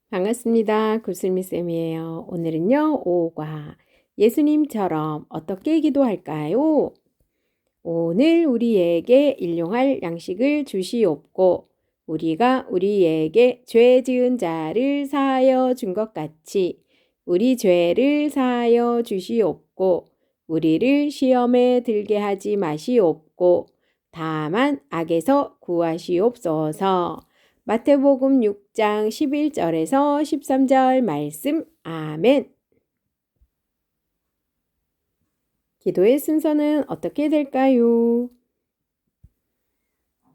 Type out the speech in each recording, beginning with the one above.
반갑습니다. 구슬미쌤이에요. 오늘은요, 5과 예수님처럼 어떻게 기도할까요? 오늘 우리에게 일용할 양식을 주시옵고, 우리가 우리에게 죄 지은 자를 사하여 준 것 같이 우리 죄를 사하여 주시옵고, 우리를 시험에 들게 하지 마시옵고, 다만 악에서 구하시옵소서. 마태복음 6장 11절에서 13절 말씀. 아멘. 기도의 순서는 어떻게 될까요?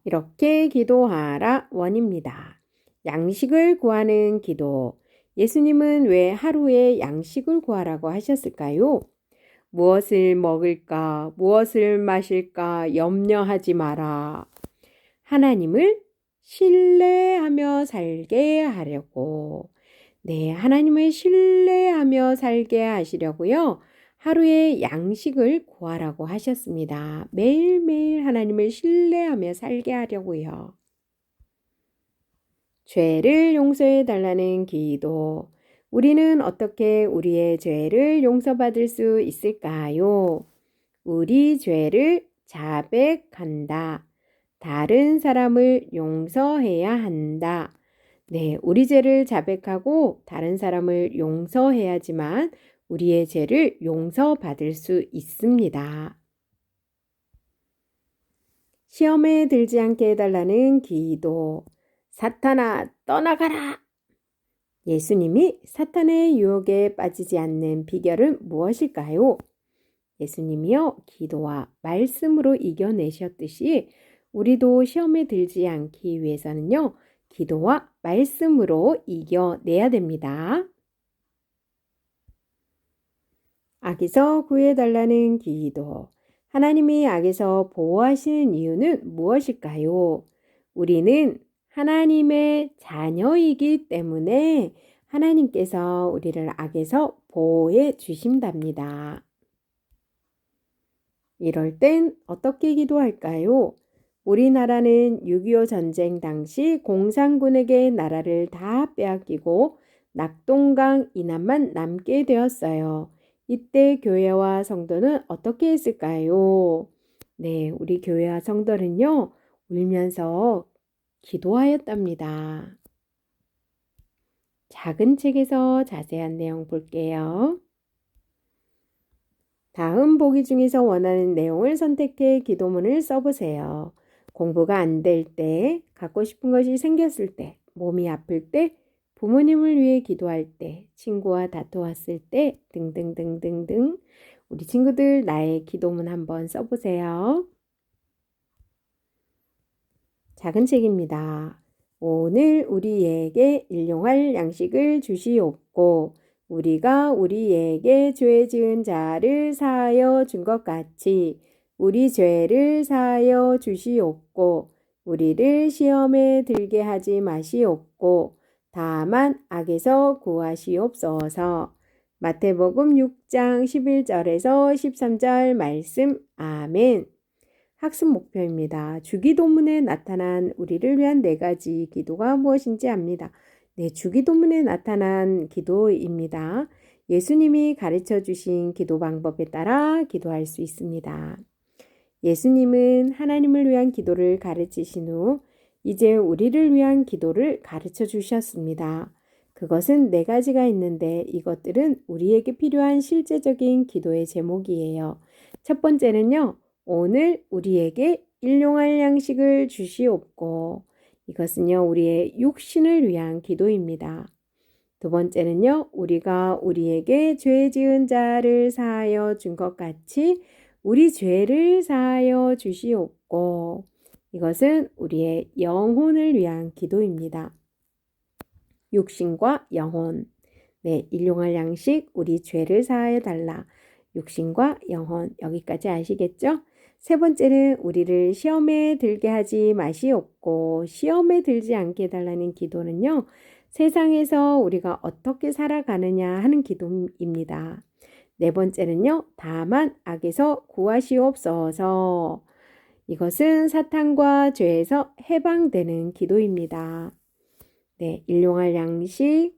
이렇게 기도하라 원입니다. 양식을 구하는 기도. 예수님은 왜 하루에 양식을 구하라고 하셨을까요? 무엇을 먹을까, 무엇을 마실까 염려하지 마라. 하나님을 신뢰하며 살게 하려고. 네, 하나님을 신뢰하며 살게 하시려고요. 하루에 양식을 구하라고 하셨습니다. 매일매일 하나님을 신뢰하며 살게 하려고요. 죄를 용서해 달라는 기도. 우리는 어떻게 우리의 죄를 용서받을 수 있을까요? 우리 죄를 자백한다. 다른 사람을 용서해야 한다. 네, 우리 죄를 자백하고 다른 사람을 용서해야지만 우리의 죄를 용서받을 수 있습니다. 시험에 들지 않게 해달라는 기도. 사탄아, 떠나가라! 예수님이 사탄의 유혹에 빠지지 않는 비결은 무엇일까요? 예수님이요, 기도와 말씀으로 이겨내셨듯이 우리도 시험에 들지 않기 위해서는요, 기도와 말씀으로 이겨내야 됩니다. 악에서 구해달라는 기도. 하나님이 악에서 보호하시는 이유는 무엇일까요? 우리는 하나님의 자녀이기 때문에 하나님께서 우리를 악에서 보호해 주신답니다. 이럴 땐 어떻게 기도할까요? 우리나라는 6.25 전쟁 당시 공산군에게 나라를 다 빼앗기고 낙동강 이남만 남게 되었어요. 이때 교회와 성도는 어떻게 했을까요? 네, 우리 교회와 성도는요, 울면서 기도하였답니다. 작은 책에서 자세한 내용 볼게요. 다음 보기 중에서 원하는 내용을 선택해 기도문을 써보세요. 공부가 안 될 때, 갖고 싶은 것이 생겼을 때, 몸이 아플 때, 부모님을 위해 기도할 때, 친구와 다투었을 때, 등등등등등. 우리 친구들 나의 기도문 한번 써보세요. 작은 책입니다. 오늘 우리에게 일용할 양식을 주시옵고 우리가 우리에게 죄 지은 자를 사하여 준 것 같이 우리 죄를 사하여 주시옵고 우리를 시험에 들게 하지 마시옵고 다만 악에서 구하시옵소서. 마태복음 6장 11절에서 13절 말씀. 아멘. 학습 목표입니다. 주기도문에 나타난 우리를 위한 4가지 기도가 무엇인지 압니다. 네, 주기도문에 나타난 기도입니다. 예수님이 가르쳐 주신 기도 방법에 따라 기도할 수 있습니다. 예수님은 하나님을 위한 기도를 가르치신 후 이제 우리를 위한 기도를 가르쳐 주셨습니다. 그것은 4가지가 있는데 이것들은 우리에게 필요한 실제적인 기도의 제목이에요. 첫 번째는요. 오늘 우리에게 일용할 양식을 주시옵고 이것은요 우리의 육신을 위한 기도입니다. 두 번째는요 우리가 우리에게 죄 지은 자를 사하여 준 것 같이 우리 죄를 사하여 주시옵고 이것은 우리의 영혼을 위한 기도입니다. 육신과 영혼. 네, 일용할 양식 우리 죄를 사하여 달라. 육신과 영혼 여기까지 아시겠죠? 세 번째는 우리를 시험에 들게 하지 마시옵고 시험에 들지 않게 해달라는 기도는요. 세상에서 우리가 어떻게 살아가느냐 하는 기도입니다. 네 번째는요. 다만 악에서 구하시옵소서. 이것은 사탄과 죄에서 해방되는 기도입니다. 네, 일용할 양식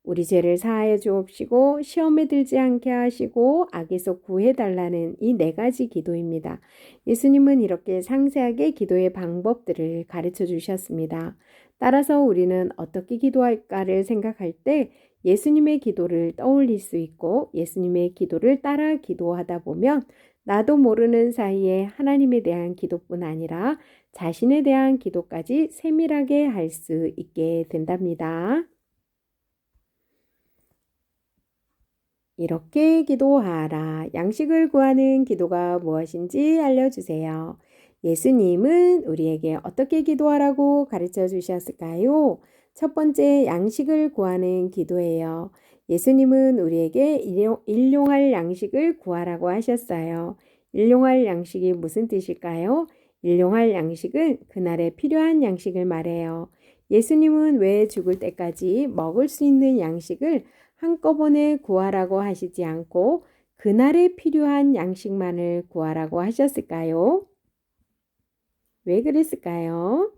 우리 죄를 사하여 주옵시고 시험에 들지 않게 하시고 악에서 구해달라는 이 네 가지 기도입니다. 예수님은 이렇게 상세하게 기도의 방법들을 가르쳐 주셨습니다. 따라서 우리는 어떻게 기도할까를 생각할 때 예수님의 기도를 떠올릴 수 있고 예수님의 기도를 따라 기도하다 보면 나도 모르는 사이에 하나님에 대한 기도뿐 아니라 자신에 대한 기도까지 세밀하게 할 수 있게 된답니다. 이렇게 기도하라. 양식을 구하는 기도가 무엇인지 알려주세요. 예수님은 우리에게 어떻게 기도하라고 가르쳐 주셨을까요? 첫 번째, 양식을 구하는 기도예요. 예수님은 우리에게 일용할 양식을 구하라고 하셨어요. 일용할 양식이 무슨 뜻일까요? 일용할 양식은 그날에 필요한 양식을 말해요. 예수님은 왜 죽을 때까지 먹을 수 있는 양식을 한꺼번에 구하라고 하시지 않고 그날에 필요한 양식만을 구하라고 하셨을까요? 왜 그랬을까요?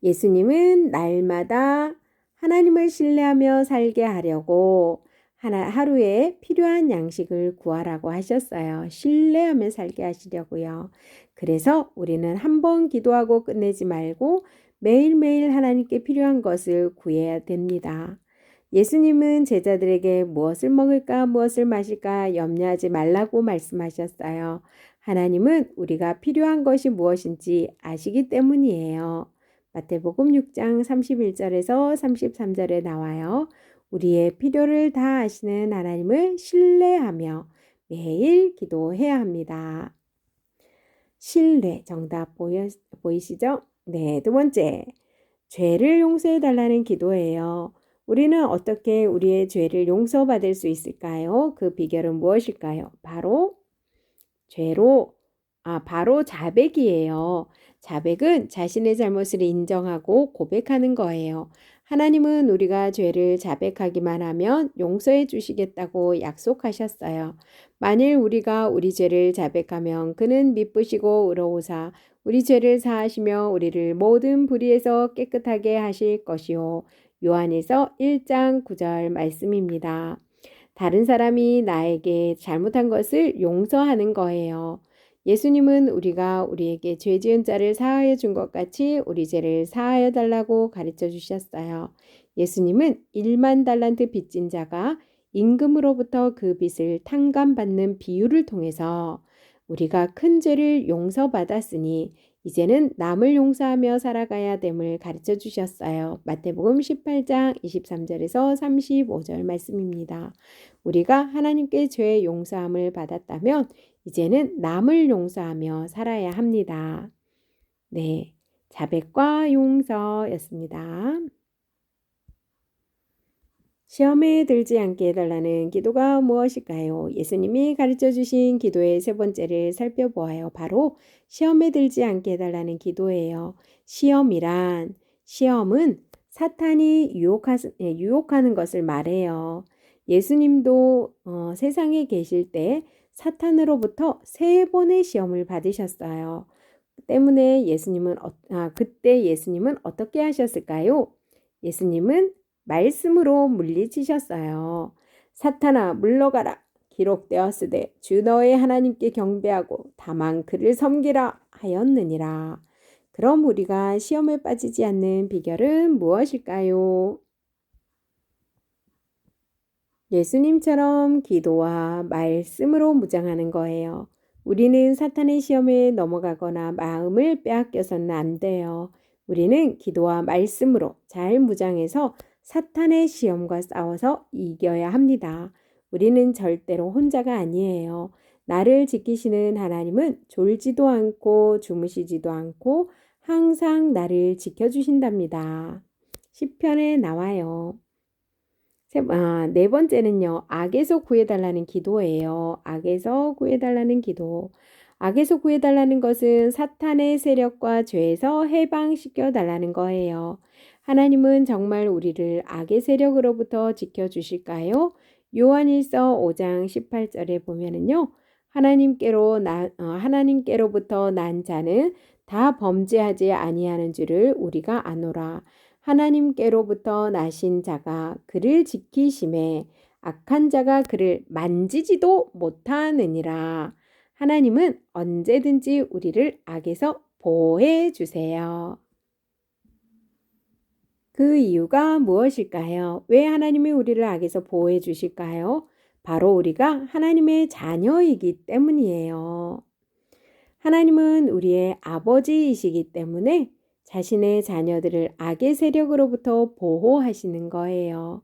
예수님은 날마다 하나님을 신뢰하며 살게 하려고 하루에 필요한 양식을 구하라고 하셨어요. 신뢰하며 살게 하시려고요. 그래서 우리는 한 번 기도하고 끝내지 말고 매일매일 하나님께 필요한 것을 구해야 됩니다. 예수님은 제자들에게 무엇을 먹을까 무엇을 마실까 염려하지 말라고 말씀하셨어요. 하나님은 우리가 필요한 것이 무엇인지 아시기 때문이에요. 마태복음 6장 31절에서 33절에 나와요. 우리의 필요를 다 아시는 하나님을 신뢰하며 매일 기도해야 합니다. 신뢰 정답 보이시죠? 네, 두 번째, 죄를 용서해 달라는 기도예요. 우리는 어떻게 우리의 죄를 용서받을 수 있을까요? 그 비결은 무엇일까요? 바로 바로 자백이에요. 자백은 자신의 잘못을 인정하고 고백하는 거예요. 하나님은 우리가 죄를 자백하기만 하면 용서해 주시겠다고 약속하셨어요. 만일 우리가 우리 죄를 자백하면 그는 미쁘시고 의로우사 우리 죄를 사하시며 우리를 모든 불의에서 깨끗하게 하실 것이요. 요한일서 1장 9절 말씀입니다. 다른 사람이 나에게 잘못한 것을 용서하는 거예요. 예수님은 우리가 우리에게 죄 지은 자를 사하여 준 것 같이 우리 죄를 사하여 달라고 가르쳐 주셨어요. 예수님은 1만 달란트 빚진 자가 임금으로부터 그 빚을 탕감받는 비유를 통해서 우리가 큰 죄를 용서받았으니 이제는 남을 용서하며 살아가야 됨을 가르쳐 주셨어요. 마태복음 18장 23절에서 35절 말씀입니다. 우리가 하나님께 죄의 용서함을 받았다면 이제는 남을 용서하며 살아야 합니다. 네, 자백과 용서였습니다. 시험에 들지 않게 해달라는 기도가 무엇일까요? 예수님이 가르쳐 주신 기도의 세 번째를 살펴보아요. 바로 시험에 들지 않게 해달라는 기도예요. 시험은 사탄이 유혹하는 것을 말해요. 예수님도 세상에 계실 때 사탄으로부터 3번의 시험을 받으셨어요. 때문에 그때 예수님은 어떻게 하셨을까요? 예수님은 말씀으로 물리치셨어요. 사탄아 물러가라. 기록되었으되 주 너의 하나님께 경배하고 다만 그를 섬기라 하였느니라. 그럼 우리가 시험에 빠지지 않는 비결은 무엇일까요? 예수님처럼 기도와 말씀으로 무장하는 거예요. 우리는 사탄의 시험에 넘어가거나 마음을 빼앗겨서는 안 돼요. 우리는 기도와 말씀으로 잘 무장해서 사탄의 시험과 싸워서 이겨야 합니다. 우리는 절대로 혼자가 아니에요. 나를 지키시는 하나님은 졸지도 않고 주무시지도 않고 항상 나를 지켜주신답니다. 시편에 나와요. 네 번째는요. 악에서 구해달라는 기도예요. 악에서 구해달라는 기도. 악에서 구해달라는 것은 사탄의 세력과 죄에서 해방시켜달라는 거예요. 하나님은 정말 우리를 악의 세력으로부터 지켜주실까요? 요한일서 5장 18절에 보면은요. 하나님께로부터 난 자는 다 범죄하지 아니하는 줄을 우리가 아노라. 하나님께로부터 나신 자가 그를 지키심에 악한 자가 그를 만지지도 못하느니라. 하나님은 언제든지 우리를 악에서 보호해 주세요. 그 이유가 무엇일까요? 왜 하나님이 우리를 악에서 보호해 주실까요? 바로 우리가 하나님의 자녀이기 때문이에요. 하나님은 우리의 아버지이시기 때문에 자신의 자녀들을 악의 세력으로부터 보호하시는 거예요.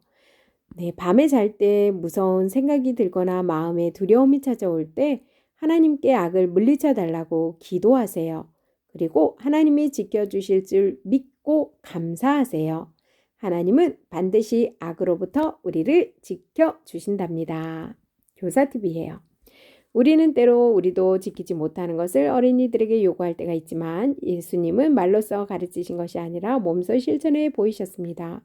네, 밤에 잘 때 무서운 생각이 들거나 마음에 두려움이 찾아올 때 하나님께 악을 물리쳐 달라고 기도하세요. 그리고 하나님이 지켜주실 줄 믿고 감사하세요. 하나님은 반드시 악으로부터 우리를 지켜주신답니다. 교사팁이에요. 우리는 때로 우리도 지키지 못하는 것을 어린이들에게 요구할 때가 있지만 예수님은 말로써 가르치신 것이 아니라 몸소 실천해 보이셨습니다.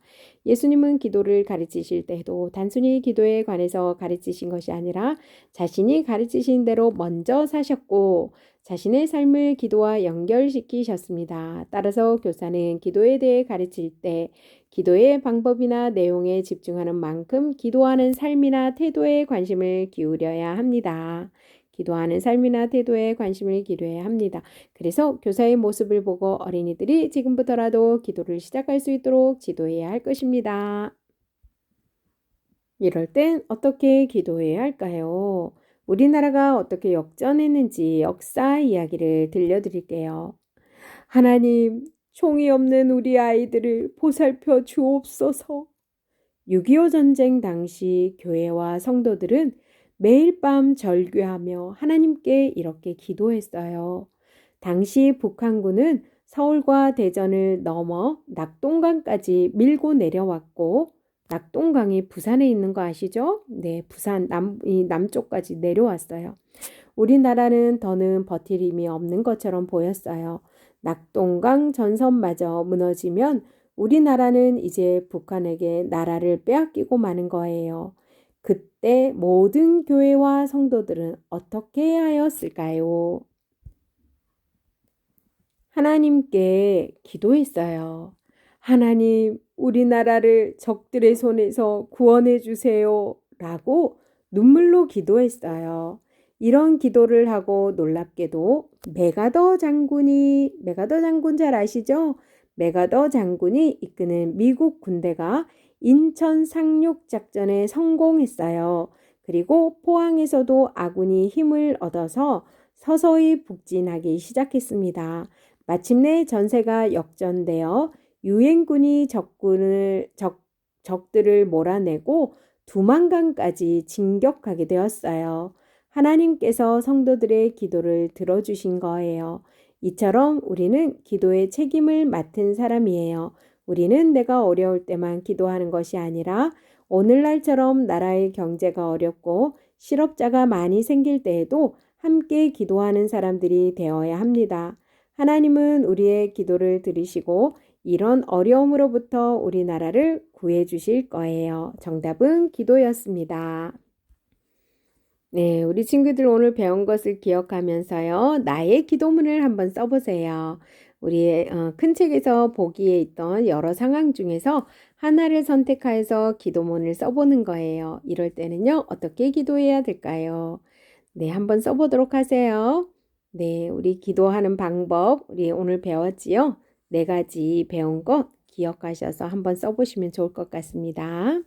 예수님은 기도를 가르치실 때도 단순히 기도에 관해서 가르치신 것이 아니라 자신이 가르치신 대로 먼저 사셨고 자신의 삶을 기도와 연결시키셨습니다. 따라서 교사는 기도에 대해 가르칠 때 기도의 방법이나 내용에 집중하는 만큼 기도하는 삶이나 태도에 관심을 기울여야 합니다. 기도하는 삶이나 태도에 관심을 기울여야 합니다. 그래서 교사의 모습을 보고 어린이들이 지금부터라도 기도를 시작할 수 있도록 지도해야 할 것입니다. 이럴 땐 어떻게 기도해야 할까요? 우리나라가 어떻게 역전했는지 역사 이야기를 들려드릴게요. 하나님, 총이 없는 우리 아이들을 보살펴 주옵소서. 6.25 전쟁 당시 교회와 성도들은 매일 밤 절규하며 하나님께 이렇게 기도했어요. 당시 북한군은 서울과 대전을 넘어 낙동강까지 밀고 내려왔고 낙동강이 부산에 있는 거 아시죠? 네, 부산 남쪽까지 내려왔어요. 우리나라는 더는 버틸 힘이 없는 것처럼 보였어요. 낙동강 전선마저 무너지면 우리나라는 이제 북한에게 나라를 빼앗기고 마는 거예요. 그때 모든 교회와 성도들은 어떻게 하였을까요? 하나님께 기도했어요. 하나님, 우리나라를 적들의 손에서 구원해 주세요. 라고 눈물로 기도했어요. 이런 기도를 하고 놀랍게도 메가더 장군 잘 아시죠? 메가더 장군이 이끄는 미국 군대가 인천 상륙 작전에 성공했어요. 그리고 포항에서도 아군이 힘을 얻어서 서서히 북진하기 시작했습니다. 마침내 전세가 역전되어 유엔군이 적들을 몰아내고 두만강까지 진격하게 되었어요. 하나님께서 성도들의 기도를 들어주신 거예요. 이처럼 우리는 기도의 책임을 맡은 사람이에요. 우리는 내가 어려울 때만 기도하는 것이 아니라 오늘날처럼 나라의 경제가 어렵고 실업자가 많이 생길 때에도 함께 기도하는 사람들이 되어야 합니다. 하나님은 우리의 기도를 들으시고 이런 어려움으로부터 우리나라를 구해 주실 거예요. 정답은 기도였습니다. 네, 우리 친구들 오늘 배운 것을 기억하면서요. 나의 기도문을 한번 써보세요. 우리의 큰 책에서 보기에 있던 여러 상황 중에서 하나를 선택하여서 기도문을 써보는 거예요. 이럴 때는요, 어떻게 기도해야 될까요? 네, 한번 써보도록 하세요. 네, 우리 기도하는 방법, 우리 오늘 배웠지요? 4가지 배운 것 기억하셔서 한번 써보시면 좋을 것 같습니다.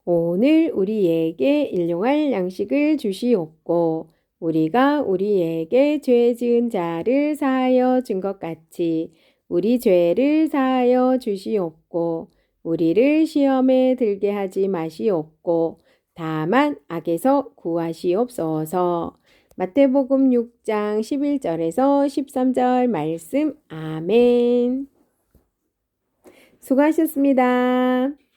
오늘 우리에게 일용할 양식을 주시옵고 우리가 우리에게 죄 지은 자를 사하여 준 것 같이 우리 죄를 사하여 주시옵고 우리를 시험에 들게 하지 마시옵고 다만 악에서 구하시옵소서. 마태복음 6장 11절에서 13절 말씀. 아멘. 수고하셨습니다.